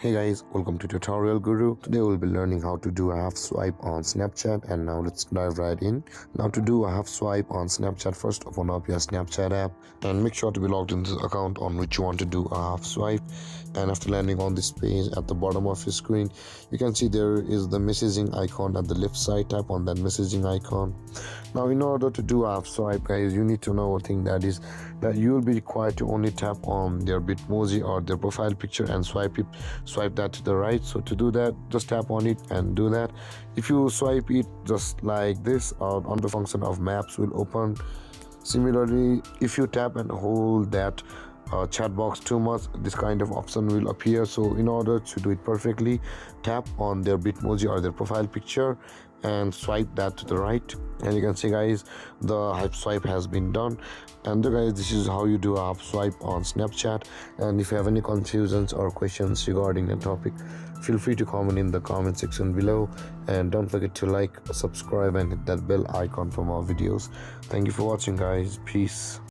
Hey guys, welcome to Tutorial Guru. Today we'll be learning how to do a half swipe on Snapchat, and now let's dive right in. Now to do a half swipe on Snapchat, first open up your Snapchat app and make sure to be logged into the account on which you want to do a half swipe. And after landing on this page, at the bottom of your screen you can see there is the messaging icon at the left side. Tap on that messaging icon. Now in order to do a half swipe, guys, you need to know a thing, that is that you will be required to only tap on their Bitmoji or their profile picture and swipe that to the right. So to do that, just tap on it and do that. If you swipe it just like this, on the function of maps will open. Similarly, if you tap and hold that chat box too much, this kind of option will appear. So in order to do it perfectly, tap on their Bitmoji or their profile picture and swipe that to the right, and you can see, guys, the half swipe has been done. And guys, this is how you do a half swipe on Snapchat. And if you have any confusions or questions regarding the topic, feel free to comment in the comment section below, and don't forget to like, subscribe and hit that bell icon for more videos. Thank you for watching, guys. Peace.